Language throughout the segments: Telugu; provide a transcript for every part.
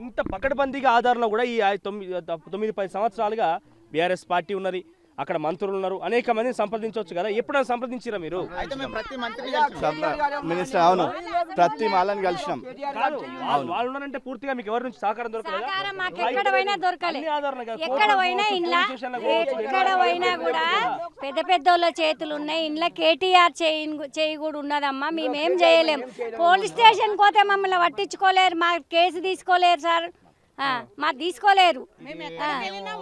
ఇంత పకడ్బందీగా ఆధారంలో కూడా ఈ 9-10 సంవత్సరాలుగా బీఆర్ఎస్ పార్టీ ఉన్నది, అక్కడ మంత్రులు ఉన్నారు, అనేక మందిని సంప్రదించవచ్చు కదా, ఎప్పుడైనా సంప్రదించారా మీరు? మినిస్టర్ అవును, ప్రతి మాలని కలిసినాం. వాళ్ళు ఉన్నారంటే పూర్తిగా మీకు ఎవరి నుంచి సహకారం దొరకలేదా? ఎక్కడ పోయినా కూడా పెద్ద పెద్దోళ్ళ చేతులు ఉన్నాయి, ఇంట్లో కేటీఆర్ చేయి కూడా ఉన్నదమ్మా. మేమేం చేయలేం. పోలీస్ స్టేషన్ పోతే మమ్మల్ని పట్టించుకోలేరు, మా కేసు తీసుకోలేరు సార్, మా తీసుకోలేరు.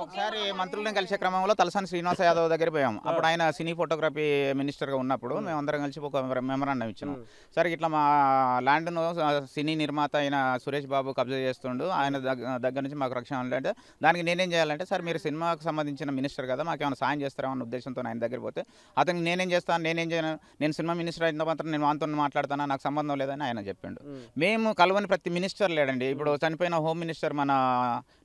ఒకసారి మంత్రులను కలిసే క్రమంలో తలసాని శ్రీనివాస యాదవ్ దగ్గర పోయాం. అప్పుడు ఆయన సినీ ఫోటోగ్రఫీ మినిస్టర్గా ఉన్నప్పుడు మేమందరం కలిసి ఒక మెమరాండం ఇచ్చినాం. సరే ఇట్లా మా ల్యాండ్ను సినీ నిర్మాత అయిన సురేష్ బాబు కబ్జా చేస్తుండు, ఆయన దగ్గర నుంచి మాకు రక్షణ అంటే దానికి నేనేం చేయాలంటే, సార్ మీరు సినిమాకు సంబంధించిన మినిస్టర్ కదా, మాకేమైనా సాయం చేస్తారన్న ఉద్దేశంతో ఆయన దగ్గర పోతే అతనికి నేనేం చేస్తాను, నేను సినిమా మినిస్టర్ అయిన మాత్రం నేను వాంతో మాట్లాడతాను, నాకు సంబంధం లేదని ఆయన చెప్పిండు. మేము కలవని ప్రతి మినిస్టర్ లేడండి. ఇప్పుడు చనిపోయిన హోమ్ మినిస్టర్ మన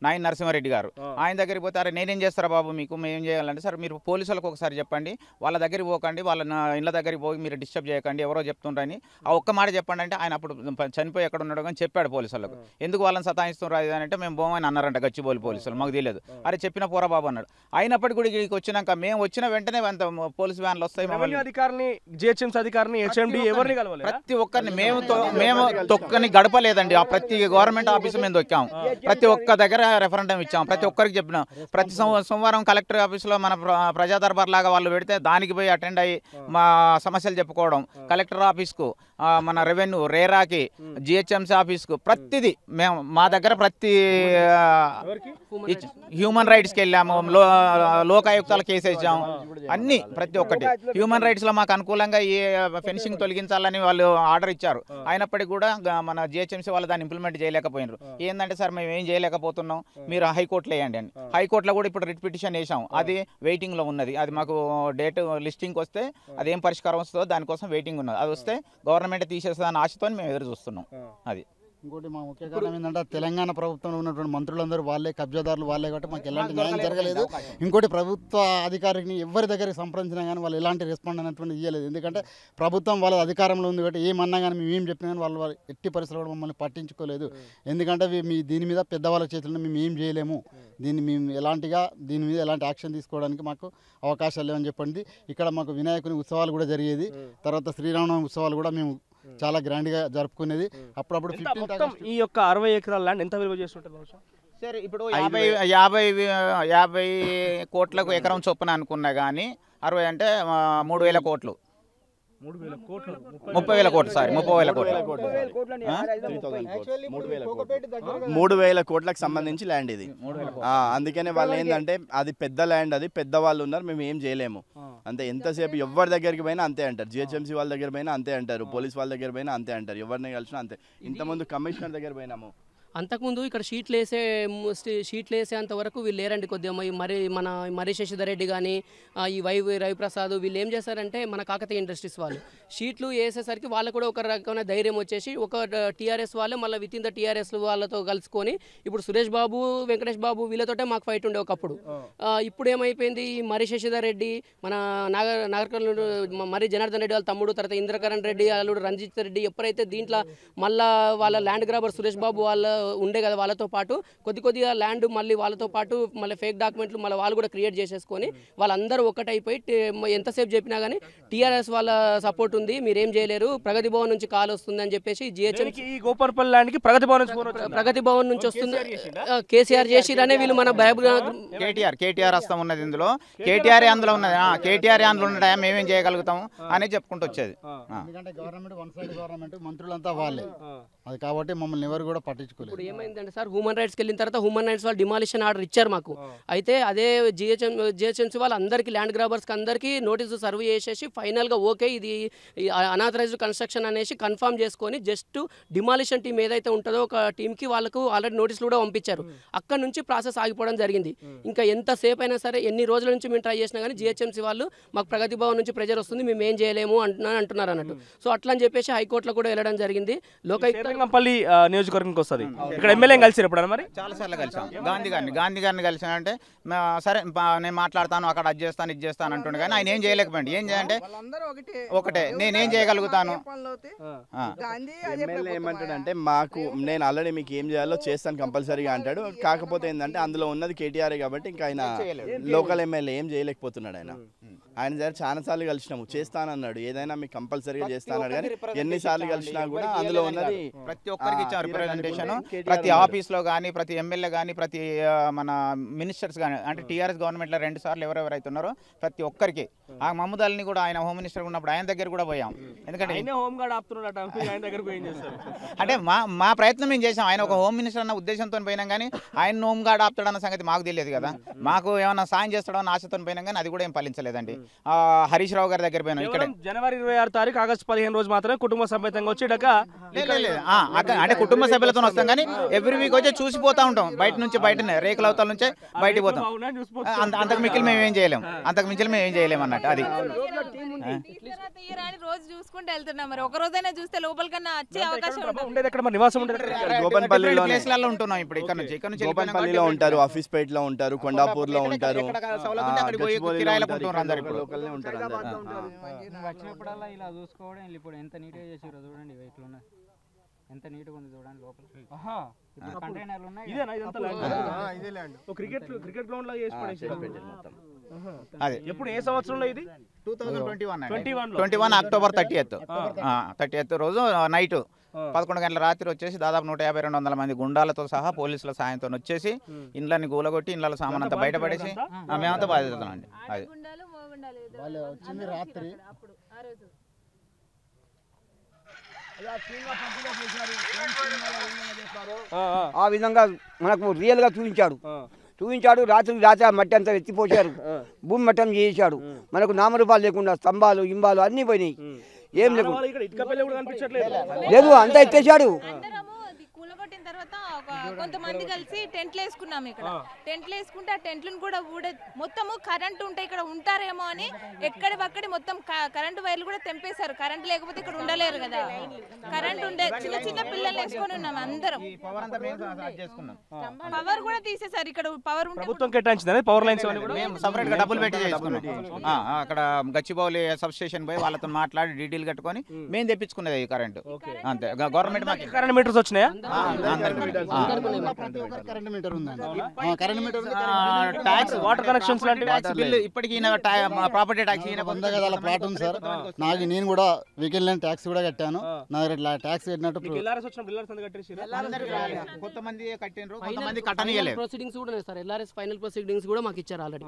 నాయన నరసింహారెడ్డి గారు, ఆయన దగ్గరికి పోతే అరే నేనేం చేస్తారా బాబు మీకు, మేమేం చేయాలంటే సార్ మీరు పోలీసులకు ఒకసారి చెప్పండి, వాళ్ళ దగ్గరికి పోకండి, వాళ్ళ ఇళ్ళ దగ్గరికి పోయి మీరు డిస్టర్బ్ చేయకండి, ఎవరో చెప్తుండ్రని ఆ ఒక్క మాట చెప్పండి అంటే ఆయన అప్పుడు చనిపోయి ఎక్కడ ఉన్నాడు కానీ చెప్పాడు పోలీసులకు. ఎందుకు వాళ్ళని సతాయిస్తున్నారు అంటే మేము బోమని అన్నారంట గచ్చిబౌలి పోలీసులు, మాకు తెలియదు. అరే చెప్పిన పోరా బాబు అన్నాడు. అయినప్పటికీ కూడా ఇక్కడికి వచ్చినాక మేము వచ్చిన వెంటనే అంత పోలీసు వ్యాన్లు వస్తాయి, అధికారిని జిహెచ్ఎంసీ అధికారిని హెచ్ఎండి ఎవరిని కలవాలి, ప్రతి ఒక్కరిని మేము తొక్కని గడపలేదండి. ఆ ప్రతి గవర్నమెంట్ ఆఫీసు మేము దొక్కాము, ప్రతి ఒక్క దగ్గర రెఫరెండం ఇచ్చాం, ప్రతి ఒక్కరికి చెప్పినాం. ప్రతి సోమవారం కలెక్టర్ ఆఫీసులో మన ప్రజా దర్బార్ లాగా వాళ్ళు పెడితే దానికి పోయి అటెండ్ అయ్యి మా సమస్యలు చెప్పుకోవడం, కలెక్టర్ ఆఫీస్కు, మన రెవెన్యూ, రేరాకి, జిహెచ్ఎంసీ ఆఫీస్కు, ప్రతిదీ మేము మా దగ్గర ప్రతి హ్యూమన్ రైట్స్కి వెళ్ళాము, లోకాయుక్తాల కేసు ఇచ్చాము, అన్నీ ప్రతి ఒక్కటి. హ్యూమన్ రైట్స్లో మాకు అనుకూలంగా ఈ ఫెన్సింగ్ తొలగించాలని వాళ్ళు ఆర్డర్ ఇచ్చారు. అయినప్పటికీ కూడా మన జిహెచ్ఎంసీ వాళ్ళు దాన్ని ఇంప్లిమెంట్ చేయలేకపోయినారు. ఏంటంటే సార్ మేము ఏం చేయలేకపోతున్నాం, మీరు హైకోర్టులో వేయండి అని. హైకోర్టులో కూడా ఇప్పుడు రిట్ పిటిషన్ వేసాం, అది వెయిటింగ్లో ఉన్నది. అది మాకు డేట్ లిస్టింగ్కి వస్తే అదేం పరిష్కారం వస్తుందో దానికోసం వెయిటింగ్ ఉన్నది. అది వస్తే గవర్నమెంట్ తీసేస్తుందని ఆశతో మేము ఎదురు చూస్తున్నాం. అది ఇంకోటి మా ముఖ్య కారణం ఏంటంటే తెలంగాణ ప్రభుత్వంలో ఉన్నటువంటి మంత్రులందరూ వాళ్ళే, కబ్జాదారులు వాళ్ళే, కాబట్టి మాకు ఎలాంటి న్యాయం జరగలేదు. ఇంకోటి ప్రభుత్వ అధికారిని ఎవరి దగ్గరికి సంప్రదించినా కానీ వాళ్ళు ఎలాంటి రెస్పాండ్ అనేటువంటి ఇవ్వలేదు. ఎందుకంటే ప్రభుత్వం వాళ్ళ అధికారంలో ఉంది కాబట్టి ఏమన్నా కానీ మేము ఏం చెప్పినా కానీ వాళ్ళు ఎట్టి పరిస్థితుల్లో కూడా మమ్మల్ని పట్టించుకోలేదు. ఎందుకంటే దీని మీద పెద్దవాళ్ళ చేతుల్లో మేము ఏం చేయలేము, దీన్ని మేము దీని మీద ఎలాంటి యాక్షన్ తీసుకోవడానికి మాకు అవకాశాలు లేవని చెప్పండి. ఇక్కడ మాకు వినాయకుని ఉత్సవాలు కూడా జరిగేది, తర్వాత శ్రీరామనవమి ఉత్సవాలు కూడా మేము చాలా గ్రాండ్ గా జరుపుకునేది. అప్పుడప్పుడు ఈ యొక్క 60 ఎకరాల ల్యాండ్ ఎంత విలువ చేస్తుంటారు? సరే ఇప్పుడు 50 కోట్లకు ఎకరం చొప్పున అనుకున్నా కానీ 60 అంటే 3,000 కోట్లు, 30,000 కోట్లు, సారీ 30,000 కోట్లు, 3,000 కోట్లకు సంబంధించి ల్యాండ్ ఇది. అందుకనే వాళ్ళు ఏంటంటే అది పెద్ద ల్యాండ్, అది పెద్దవాళ్ళు ఉన్నారు, మేము ఏం చేయలేము అంతే. ఎంతసేపు ఎవరి దగ్గరికి పోయినా అంతే అంటారు, జిహెచ్ఎంసీ వాళ్ళ దగ్గర పోయినా అంతే అంటారు, పోలీస్ వాళ్ళ దగ్గర పోయినా అంతే అంటారు, ఎవరిని కలిసినా అంతే. ఇంతకుముందు కమిషనర్ దగ్గర పోయినాము, అంతకుముందు ఇక్కడ షీట్లు వేసేంత వరకు వీళ్ళు లేరండి. కొద్దిగా మన మర్రి శశిధర్ రెడ్డి కానీ ఈ రవిప్రసాద్ వీళ్ళు ఏం చేశారంటే మన కాకతీయ ఇండస్ట్రీస్ వాళ్ళు షీట్లు వేసేసరికి వాళ్ళకు కూడా ఒక రకమైన ధైర్యం వచ్చేసి ఒక టీఆర్ఎస్ వాళ్ళే మళ్ళీ విత్ ఇన్ ద టీఆర్ఎస్ వాళ్ళతో కలుసుకొని ఇప్పుడు సురేష్ బాబు, వెంకటేష్ బాబు వీళ్ళతోటే మాకు ఫైట్ ఉండే ఒకప్పుడు. ఇప్పుడు ఏమైపోయింది, మర్రి శశిధర్ రెడ్డి, మన మర్రి జనార్దన్ రెడ్డి వాళ్ళ తమ్ముడు, తర్వాత ఇంద్రకరణ్ రెడ్డి అల్లుడు రంజిత్ రెడ్డి, ఎప్పుడైతే దీంట్లో మళ్ళీ వాళ్ళ ల్యాండ్ గ్రాబర్ సురేష్ బాబు వాళ్ళ ఉండే కదా, వాళ్ళతో పాటు కొద్దిగా ల్యాండ్ మళ్ళీ వాళ్ళతో పాటు మళ్ళీ ఫేక్ డాక్యుమెంట్లు మళ్ళీ వాళ్ళు కూడా క్రియేట్ చేసేసుకొని వాళ్ళందరూ ఒకటైపోయి ఎంతసేపు చెప్పినా కానీ టీఆర్ఎస్ వాళ్ళ సపోర్ట్ ఉంది, మీరేం చేయలేరు, ప్రగతి భవన్ నుంచి కాల్ వస్తుంది అని చెప్పేసి జిహెచ్ఎంసీ గోపర్పల్లి ల్యాండ్కి ప్రగతి భవన్ నుంచి వస్తుంది, కేసీఆర్ చేసిరనే వీళ్ళు మన కేటీఆర్ వస్తాం ఉన్నది. ఇందులో కేటీఆర్ అందులో ఉన్నది, కేటీఆర్ అందులో ఉన్నదా మేమేం చేయగలుగుతాం అని చెప్పుకుంటూ వచ్చేది. ఎందుకంటే గవర్నమెంట్ వన్ సైడ్ గవర్నమెంట్, మంత్రులంతా వాళ్ళే, అది కాబట్టి మమ్మల్ని ఎవరు కూడా పట్టించుకోలేదు. ఇప్పుడు ఏమైందంటే సార్, హ్యూమన్ రైట్స్కి వెళ్ళిన తర్వాత హ్యూమన్ రైట్స్ వాళ్ళు డిమాలిషన్ ఆర్డర్ ఇచ్చారు మాకు. అయితే అదే జిహెచ్ఎంసీ వాళ్ళు అందరికీ ల్యాండ్ గ్రాబర్స్కి అందరికీ నోటీసు సర్వ్ చేసేసి ఫైనల్గా ఓకే ఇది అనాథరైజ్డ్ కన్స్ట్రక్షన్ అనేసి కన్ఫర్మ్ చేసుకొని జస్ట్ డిమాలిషన్ టీం ఏదైతే ఉంటుందో ఒక టీంకి వాళ్ళకు ఆల్రెడీ నోటీసులు కూడా పంపించారు. అక్కడ నుంచి ప్రాసెస్ ఆగిపోవడం జరిగింది. ఇంకా ఎంతసేపు అయినా సరే, ఎన్ని రోజుల నుంచి మేము ట్రై చేసినా కానీ జిహెచ్ఎంసీ వాళ్ళు మాకు ప్రగతి భవన్ నుంచి ప్రెజర్ వస్తుంది, మేము ఏం చేయలేము అంటున్నారు అన్నట్టు. సో అట్లా అని చెప్పేసి హైకోర్టులో కూడా వెళ్ళడం జరిగింది. లోకాయుక్త బైరంగంపల్లి నియోజకవర్గంకి వస్తుంది. ఇక్కడ ఎమ్మెల్యే కలిసి ఎప్పుడన్నా మరి చాలా సార్లు కలిసాం. గాంధీ గారిని కలిసానంటే సరే నేను మాట్లాడతాను, అక్కడ అది చేస్తాను ఇది చేస్తాను అంటుండే, కానీ ఆయన ఏం చేయలేకపోయింది. ఏం చేయాలంటే ఒకటే నేనేం చేయగలుగుతాను. ఎమ్మెల్యే ఏమంటాడంటే నేను ఆల్రెడీ మీకు ఏం చేయాలో చేస్తాను కంపల్సరీగా అంటాడు. కాకపోతే ఏంటంటే అందులో ఉన్నది కేటీఆర్ కాబట్టి ఇంకా ఆయన లోకల్ ఎమ్మెల్యే ఏం చేయలేకపోతున్నాడు. ఆయన దగ్గర చాలా సార్లు కలిసినాము, చేస్తానన్నాడు, ఏదైనా మీకు కంపల్సరీగా చేస్తానన్నాడు. కానీ ఎన్నిసార్లు కలిసినా కూడా అందులో ఉన్నది ప్రతి ఒక్కరికి ఇచ్చాం రిప్రజెంటేషన్. ప్రతి ఆఫీస్లో కానీ, ప్రతి ఎమ్మెల్యే కానీ, ప్రతి మన మినిస్టర్స్ కానీ, అంటే టీఆర్ఎస్ గవర్నమెంట్లో 2 సార్లు ఎవరెవరైతే ఉన్నారో ప్రతి ఒక్కరికి. ఆ మహమూద్ అలీని కూడా ఆయన హోమ్ మినిస్టర్ ఉన్నప్పుడు ఆయన దగ్గర కూడా పోయాం. ఎందుకంటే అంటే మా ప్రయత్నం మేము చేసాం. ఆయన ఒక హోమ్ మినిస్టర్ అన్న ఉద్దేశంతో పోయినాం, కానీ ఆయన హోమ్ గార్డ్ ఆపుతాడన్న సంగతి మాకు తెలియదు కదా. మాకు ఏమైనా సాయం చేస్తాడో అని ఆశతో పోయినాం, కానీ అది కూడా ఏం ఫలించలేదండి. హరీష్ రావు గారి దగ్గర పోయినాం. ఇక్కడ జనవరి 26 తారీఖు ఆగస్టు 15 రోజు మాత్రమే కుటుంబ సమేతంగా వచ్చి అంటే కుటుంబ సభ్యులతో వస్తాం, కానీ ఎవ్రీ వీక్ వచ్చి చూసిపోతా ఉంటాం. బయటనే రేకుల అవతల నుంచే బయటికి పోతాం. అంతకు మించి మేము ఏం చేయలేము అన్నట్టు. అది రోజు చూసుకుంటూ వెళ్తున్నాం. మరి ఒక రోజైనా చూస్తే లోపల కన్నా వచ్చే అవకాశం నివాసం ఉండేది ప్లేస్లలో ఉంటున్నాం. ఇప్పుడు ఇక్కడ నుంచి గోపన్పల్లిలో ఉంటారు, ఆఫీస్ పేటలో ఉంటారు, కొండాపూర్లో ఉంటారు, వచ్చినప్పుడల్లా ఇలా చూసుకోవడం ఇప్పుడు ఎంత నీట్గా చేసారో చూడండి. ఇట్లా ఉన్నది ఎంత నీట్గా ఉంది చూడండి లోపల. కంటైనర్లు ఉన్నాయి. క్రికెట్ గ్రౌండ్ లాగా చేసి పడేసారు. అదే ఎప్పుడు ఏ సంవత్సరంలో ఇది? 2021 అక్టోబర్ 30th రోజు నైట్ 11 గంటల రాత్రి వచ్చేసి దాదాపు 150-200 మంది గుండాలతో సహా పోలీసుల సాయంతో వచ్చేసి ఇండ్లని గూలగొట్టి ఇండ్ల సామాన్ అంతా బయటపడేసి మేమంతా బాధితున్నామండి. అది వచ్చింది రాత్రి. ఆ విధంగా మనకు రియల్గా చూపించాడు. రాత్రి మట్టి అంతా ఎత్తిపోసారు, భూమి మట్టం చేశాడు. మనకు నామరూపాలు లేకుండా స్తంభాలు ఇంబాలు అన్నీ పోయినాయి. ఏం లేదు, అంతా ఎత్తేసాడు. కూలగొట్టిన తర్వాత కొంతమంది కలిసి టెంట్లు వేసుకున్నాం. ఇక్కడ టెంట్లు వేసుకుంటే ఆ టెంట్లను కూడా మొత్తము కరెంట్ ఉంటే ఇక్కడ ఉంటారేమో అని ఎక్కడి మొత్తం కరెంటు వైర్లు కూడా తెంపేశారు. కరెంట్ లేకపోతే ఇక్కడ ఉండలేరు కదా. కరెంట్ ఉండే చిన్న పిల్లలు వేసుకొని ఉన్నాం అందరం. పవర్ కూడా తీసేశారు. ఇక్కడ పవర్ ఉంటే పవర్ లైన్స్ సపరేట్ గా డబ్బులు పెట్టి చేసుకున్నాం. అక్కడ గచ్చిబౌలి సబ్ స్టేషన్ పోయి వాళ్ళతో మాట్లాడి డీటెయిల్ కట్టుకొని మేము తెప్పించుకునేది ఈ కరెంట్. అంతే. గవర్నమెంట్ మాకు కరెంట్ మీటర్స్ వచ్చినాయా? వాటర్ కనెక్షన్స్ ఇప్పటికీ ప్రాపర్టీ ట్యాక్స్ ప్లాట్ ఉంది సార్. నేను కూడా వెహికల్ ల్యాండ్ ట్యాక్స్ కూడా కట్టాను. నా దగ్గర ట్యాక్స్ కట్టినట్టు కొంతమంది కట్టినరు, కొంతమంది కట్టనియలేదు. ప్రొసీడింగ్స్ కూడా సార్, ఎల్ఆర్ఎస్ ఫైనల్ ప్రొసీడింగ్స్ కూడా మాకు ఇచ్చారు ఆల్రెడీ.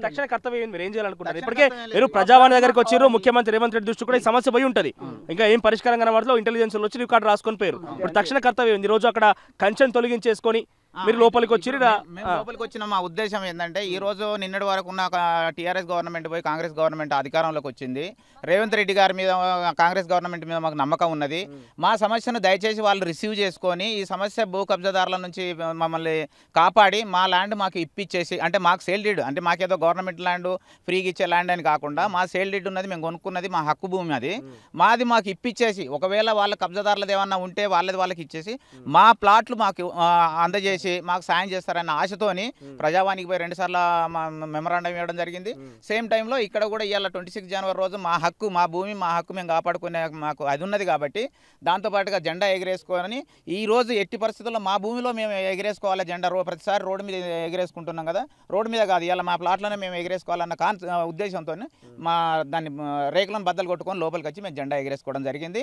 తక్షణ కర్తవ్యం మీరు ఏం చేయాలనుకుంటారు? ఇప్పటికే మీరు ప్రజావాణి దగ్గరికి వచ్చారు, ముఖ్యమంత్రి రేవంత్ రెడ్డి దృష్టి కూడా ఈ సమస్య పోయి ఉంటుంది. ఇంకా ఏం పరిష్కారం కనబడలో ఇంటెలిజెన్స్ వచ్చి రికార్డు రాసుకొని పోయారు. ఇప్పుడు తక్షణ కర్తవ్యం ఈ రోజు అక్కడ కంచెను తొలగించేసుకొని మీరు లోపలికి వచ్చి లోపలికి వచ్చిన మా ఉద్దేశం ఏంటంటే, ఈ రోజు నిన్నటి వరకు ఉన్న టీఆర్ఎస్ గవర్నమెంట్ పోయి కాంగ్రెస్ గవర్నమెంట్ అధికారంలోకి వచ్చింది. రేవంత్ రెడ్డి గారి మీద, కాంగ్రెస్ గవర్నమెంట్ మీద మాకు నమ్మకం ఉన్నది. మా సమస్యను దయచేసి వాళ్ళు రిసీవ్ చేసుకొని ఈ సమస్య భూ కబ్జాదారుల నుంచి మమ్మల్ని కాపాడి మా ల్యాండ్ మాకు ఇప్పించేసి, అంటే మాకు సేల్ డీడ్, అంటే మాకేదో గవర్నమెంట్ ల్యాండ్ ఫ్రీగా ఇచ్చే ల్యాండ్ అని కాకుండా మా సేల్ డీడ్ ఉన్నది, మేము కొనుక్కున్నది, మా హక్కు భూమి అది, మాది మాకు ఇప్పించేసి, ఒకవేళ వాళ్ళ కబ్జాదారులది ఏమన్నా ఉంటే వాళ్ళకి ఇచ్చేసి మా ప్లాట్లు మాకు అందజేసి మాకు సాయం చేస్తారన్న ఆశతోని ప్రజావానికి పోయి 2 సార్లు మెమరాండం ఇవ్వడం జరిగింది. సేమ్ టైంలో ఇక్కడ కూడా ఇవాళ 26 జనవరి రోజు మా హక్కు, మా భూమి, మా హక్కు మేము కాపాడుకునే మాకు అది ఉన్నది కాబట్టి దాంతోపాటుగా జెండా ఎగిరేసుకోవాలని, ఈ రోజు ఎట్టి పరిస్థితుల్లో మా భూమిలో మేము ఎగిరేసుకోవాలి జెండా. ప్రతిసారి రోడ్డు మీద ఎగిరేసుకుంటున్నాం కదా, రోడ్డు మీద కాదు, ఇలా మా ప్లాట్లోనే మేము ఎగిరేసుకోవాలన్న ఉద్దేశంతో దాన్ని రేకులను బద్దలు కొట్టుకొని లోపలికి వచ్చి మేము జెండా ఎగిరేసుకోవడం జరిగింది.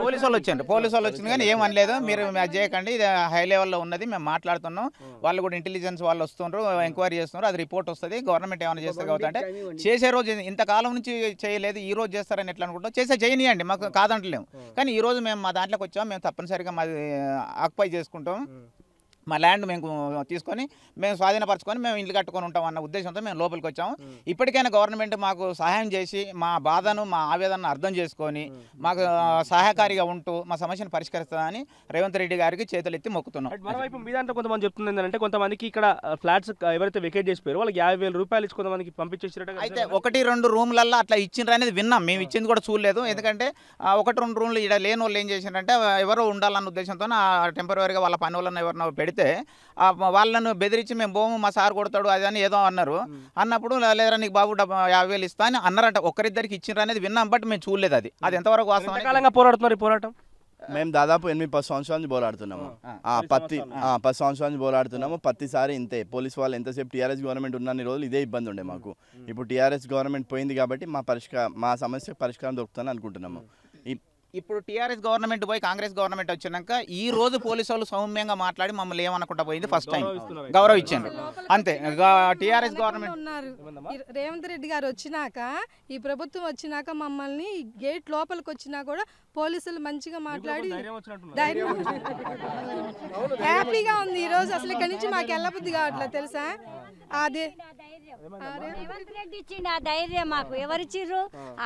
పోలీసు వాళ్ళు వచ్చింది కానీ ఏమనలేదు, మీరు అది చేయకండి, ఇది హై లెవెల్లో ఉన్నది, మేము మాట్లాడుతున్నాం. వాళ్ళు కూడా ఇంటెలిజెన్స్ వాళ్ళు వస్తున్నారు, ఎంక్వైరీ చేస్తున్నారు, అది రిపోర్ట్ వస్తుంది, గవర్నమెంట్ ఏమైనా చేస్తారు కాబట్టి. అంటే చేసే రోజు ఇంతకాలం నుంచి చేయలేదు, ఈ రోజు చేస్తారని ఎట్లా అనుకుంటాం, చేయనియండి, మాకు కాదంటలేము. కానీ ఈ రోజు మేము మా దాంట్లోకి వచ్చాము, మేము తప్పనిసరిగా మాది ఆక్యుపై చేసుకుంటాం. మా ల్యాండ్ మేము తీసుకొని మేము స్వాధీనపరచుకొని మేము ఇల్లు కట్టుకొని ఉంటాం అన్న ఉద్దేశంతో మేము లోపలికి వచ్చాము. ఇప్పటికైనా గవర్నమెంట్ మాకు సహాయం చేసి మా బాధను మా ఆవేదనను అర్థం చేసుకొని మాకు సహాయకారిగా ఉంటూ మా సమస్యను పరిష్కరిస్తుందని రేవంత్ రెడ్డి గారికి చేతులెత్తి మొక్కుతున్నాం. మరోవైపు మీ దాంట్లో కొంతమంది చెప్తుంది ఏంటంటే కొంతమందికి ఇక్కడ ఫ్లాట్స్ ఎవరైతే వెకేట్ చేసిపోయారో వాళ్ళకి 50,000 రూపాయలు ఇచ్చి కొంతమందికి పంపించేసినట్టు అయితే 1-2 రూమ్లల్లో అట్లా ఇచ్చిండ్రు అనేది విన్నాం. మేము ఇచ్చింది కూడా చూడలేదు. ఎందుకంటే 1-2 రూమ్లు ఇక్కడ లేని వాళ్ళు ఏం చేసిండ్రంటే ఎవరో ఉండాలన్న ఉద్దేశంతో టెంపరీగా వాళ్ళ పని వాళ్ళని ఎవరినో పెడితే వాళ్ళను బెదిరించి మేము బోము మా సార్ కొడతాడు అది అని ఏదో అన్నారు. అన్నప్పుడు లేదా నీకు బాబు 50,000 ఇస్తా అని అన్నారంట. ఒకరిద్దరికి ఇచ్చిండ్రు అనేది విన్నాం, బట్ మేము చూడలేదు. అది ఎంతవరకు వాస్తవం? కాలంగా పోరాడుతున్నారు ఈ పోరాటం. మేము దాదాపు 8-10 సంవత్సరాల నుంచి పోరాడుతున్నాము. 10 సంవత్సరాల నుంచి పోరాడుతున్నాము. ప్రతిసారి ఇంతే. పోలీస్ వాళ్ళు ఎంతసేపు టీఆర్ఎస్ గవర్నమెంట్ ఉన్నన్ని రోజులు ఇదే ఇబ్బంది ఉండే మాకు. ఇప్పుడు టీఆర్ఎస్ గవర్నమెంట్ పోయింది కాబట్టి మా సమస్యకు పరిష్కారం దొరుకుతుందని అనుకుంటున్నాము. ఇప్పుడు టీఆర్ఎస్ గవర్నమెంట్ పోయి కాంగ్రెస్ గవర్నమెంట్ వచ్చినాక ఈ రోజు పోలీసు వాళ్ళు సౌమ్యంగా మాట్లాడి మమ్మల్ని ఏమనుకుంటా పోయింది. ఫస్ట్ టైం గౌరవం ఇచ్చారు అంతే. టీఆర్ఎస్ గవర్నమెంట్ ఉన్నారు. రేవంత్ రెడ్డి గారు వచ్చినాక, ఈ ప్రభుత్వం వచ్చినాక మమ్మల్ని గేట్ లోపలికి వచ్చినా కూడా పోలీసులు మంచిగా మాట్లాడి ధైర్యం హ్యాపీగా ఉంది. ఈ రోజు అసలు ఇక్కడి నుంచి మాకు వెళ్ళబుద్ధి కావట్లేదు తెలుసా. అదే రేవంత్ రెడ్డి ఇచ్చిండు ఆ ధైర్యం మాకు. ఎవరిచ్చిర్రు?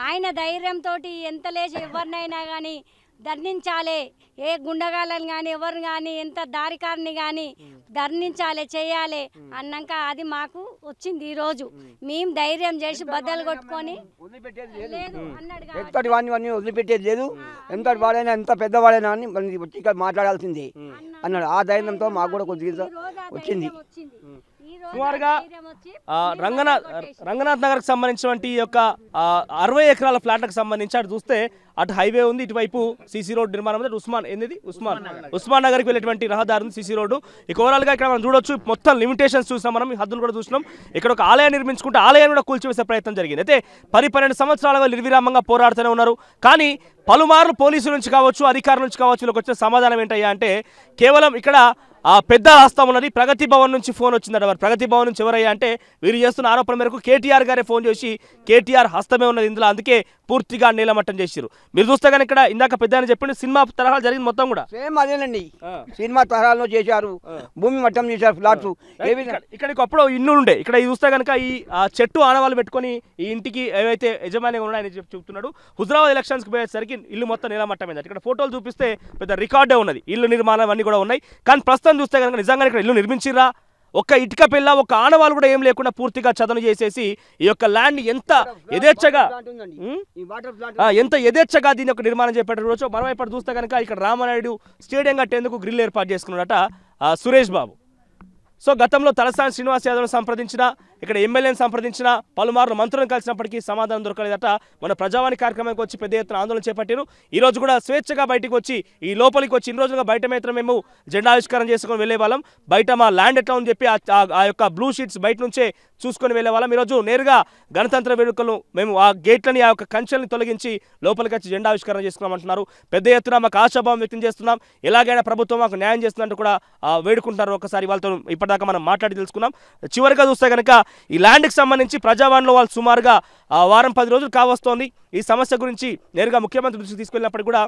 ఆయన ధైర్యంతో ఎంత లేచి ఎవరినైనా కానీ ధర్నించాలి. ఏ గుండగాళ్ళని కానీ ఎవరిని కానీ ఎంత దారికారిని కానీ ధర్నించాలి చేయాలి అన్నాక అది మాకు వచ్చింది. ఈరోజు మేము ధైర్యం చేసి బద్దలు కొట్టుకొని ఎంతటి వాడిని వదిలిపెట్టేది లేదు. ఎంతటి వాడైనా ఎంత పెద్దవాడైనా అని వచ్చి ఇక్కడ మాట్లాడాల్సిందే అన్నాడు. ఆ ధైర్యంతో మాకు కూడా కొద్దిగా వచ్చింది. సుమారుగా రంగనాథ్ నగర్కి సంబంధించినటువంటి ఈ యొక్క 60 ఎకరాల ఫ్లాట్లకు సంబంధించి అటు చూస్తే అటు హైవే ఉంది, ఇటువైపు సీసీ రోడ్ నిర్మాణం ఉంది. ఉస్మాన్ నగర్కి వెళ్ళేటువంటి రహదారి ఉంది, సీసీ రోడ్డు. ఇక ఓవరాల్గా ఇక్కడ మనం చూడొచ్చు మొత్తం లిమిటేషన్స్ చూసాం, మనం హద్దులు కూడా చూసినాం. ఇక్కడ ఒక ఆలయాన్ని నిర్మించుకుంటే ఆలయాన్ని కూడా కూల్చివేసే ప్రయత్నం జరిగింది. అయితే 10-12 సంవత్సరాలుగా నిర్విరామంగా పోరాడుతూనే ఉన్నారు. కానీ పలుమార్లు పోలీసుల నుంచి కావచ్చు, అధికారుల నుంచి కావచ్చు, వీళ్ళకి వచ్చిన సమాధానం ఏంటయ్యా అంటే కేవలం ఇక్కడ పెద్ద హస్తం ఉన్నది. ప్రగతి భవన్ నుంచి ఫోన్ వచ్చిందట. మరి ప్రగతి భవన్ నుంచి ఎవరయ్యా అంటే వీరు చేస్తున్న ఆరోపణ మేరకు కేటీఆర్ గారే ఫోన్ చేసి కేటీఆర్ హస్తమే ఉన్నది ఇందులో, అందుకే పూర్తిగా నీలమట్టం చేశారు. మీరు చూస్తే కానీ ఇక్కడ ఇందాక పెద్ద చెప్పింది సినిమా తరహా జరిగింది మొత్తం కూడా సేమ్ అదేనండి. సినిమా తరహాలో చేశారు, భూమి మట్టం చేశారు ఫ్లాట్స్. ఇక్కడికి అప్పుడు ఇల్లు ఉండే. ఇక్కడ చూస్తే కనుక ఈ చెట్టు ఆనవాళ్ళు పెట్టుకొని ఈ ఇంటికి ఏవైతే యజమానిగా ఉన్నాయో ఆయన చెప్తున్నాడు. హుజరాబాద్ ఎలక్షన్స్కి పోయేసరికి ఇల్లు మొత్తం నీలమట్టమైంది. ఇక్కడ ఫోటోలు చూపిస్తే పెద్ద రికార్డే ఉన్నది. ఇల్లు నిర్మాణం అన్నీ కూడా ఉన్నాయి. కానీ ప్రస్తుతం చూస్తే కనుక నిజంగా ఇక్కడ ఇల్లు నిర్మించిరా? ఒక్క ఇటుక పిల్ల ఒక్క ఆనవాళ్ళు కూడా ఏం లేకుండా పూర్తిగా చదును చేసేసి ఈ యొక్క ల్యాండ్ ఎంత యథేచ్ఛగా దీని యొక్క నిర్మాణం చేపట్టారు. రోజు మరోవైపు చూస్తే కనుక ఇక్కడ రామానాయుడు స్టేడియం కట్టేందుకు గ్రిల్ ఏర్పాటు చేసుకున్నాడట సురేష్ బాబు. సో గతంలో తలసాని శ్రీనివాస్ యాదవ్ను సంప్రదించిన, ఇక్కడ ఎమ్మెల్యేని సంప్రదించిన, పలుమార్లు మంత్రులను కలిసినప్పటికీ సమాధానం దొరకలేదట. మన ప్రజావాణి కార్యక్రమానికి వచ్చి పెద్ద ఎత్తున ఆందోళన చేపట్టారు. ఈరోజు కూడా స్వేచ్ఛగా బయటకు వచ్చి ఈ లోపలికి వచ్చి ఇన్ని రోజులుగా బయట మాత్రం మేము జెండా ఆవిష్కారం చేసుకొని వెళ్ళే వాళ్ళం. బయట మా ల్యాండ్ ఎట్లా ఉందని చెప్పి ఆ యొక్క బ్లూ షీట్స్ బయట నుంచే చూసుకొని వెళ్ళే వాళ్ళం. ఈరోజు నేరుగా గణతంత్ర వేడుకలు మేము ఆ గేట్లని ఆ యొక్క కంచెల్ని తొలగించి లోపలికి వచ్చి జెండా ఆవిష్కారం చేసుకున్నామంటున్నారు. పెద్ద ఎత్తున మాకు ఆశాభావం వ్యక్తం చేస్తున్నాం. ఎలాగైనా ప్రభుత్వం మాకు న్యాయం చేస్తున్నట్టు కూడా వేడుకుంటున్నారు. ఒకసారి వాళ్ళతో ఇప్పటిదాకా మనం మాట్లాడి తెలుసుకున్నాం. చివరిగా చూస్తే కనుక ఈ ల్యాండ్కి సంబంధించి ప్రజావాణిలో వాళ్ళు సుమారుగా వారం 10 రోజులు కావస్తోంది. ఈ సమస్య గురించి నేరుగా ముఖ్యమంత్రి దృష్టికి తీసుకెళ్ళినప్పటికీ కూడా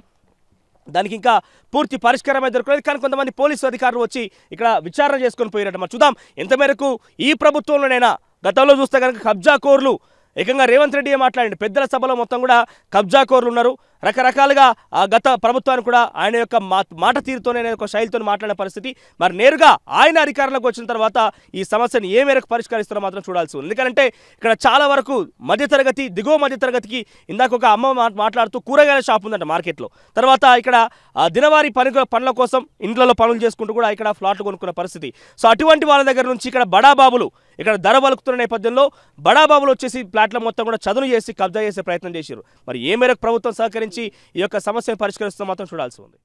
దానికి ఇంకా పూర్తి పరిష్కారమే దొరకలేదు. కానీ కొంతమంది పోలీసు అధికారులు వచ్చి ఇక్కడ విచారణ చేసుకొని పోయారట. మరి చూద్దాం ఎంత మేరకు ఈ ప్రభుత్వంలోనైనా. గతంలో చూస్తే కనుక కబ్జాకోర్లు ఏకంగా రేవంత్ రెడ్డి మాట్లాడండి. పెద్దల సభలో మొత్తం కూడా కబ్జాకోర్లు ఉన్నారు. రకరకాలుగా గత ప్రభుత్వాన్ని కూడా ఆయన యొక్క మాట తీరుతోనే ఒక శైలితో మాట్లాడే పరిస్థితి. మరి నేరుగా ఆయన అధికారంలోకి వచ్చిన తర్వాత ఈ సమస్యను ఏ మేరకు పరిష్కరిస్తారో మాత్రం చూడాల్సి ఉంది. ఎందుకంటే ఇక్కడ చాలా వరకు మధ్యతరగతి, దిగువ మధ్యతరగతికి ఇందాక ఒక అమ్మ మాట్లాడుతూ కూరగాయల షాప్ ఉందంట మార్కెట్లో. తర్వాత ఇక్కడ దినవారీ పనుల కోసం ఇండ్లలో పనులు చేసుకుంటూ కూడా ఇక్కడ ఫ్లాట్లు కొనుక్కున్న పరిస్థితి. సో అటువంటి వాళ్ళ దగ్గర నుంచి ఇక్కడ బడాబాబులు ఇక్కడ ధర బలుకుతున్న నేపథ్యంలో బడాబాబులు వచ్చేసి ప్లాట్ల మొత్తం కూడా చదును చేసి కబ్జా చేసే ప్రయత్నం చేశారు. మరి ఏ మేరకు ప్రభుత్వం సహకరించి ఈ యొక్క సమస్యను పరిష్కరిస్తూ మాత్రం చూడాల్సి ఉంది.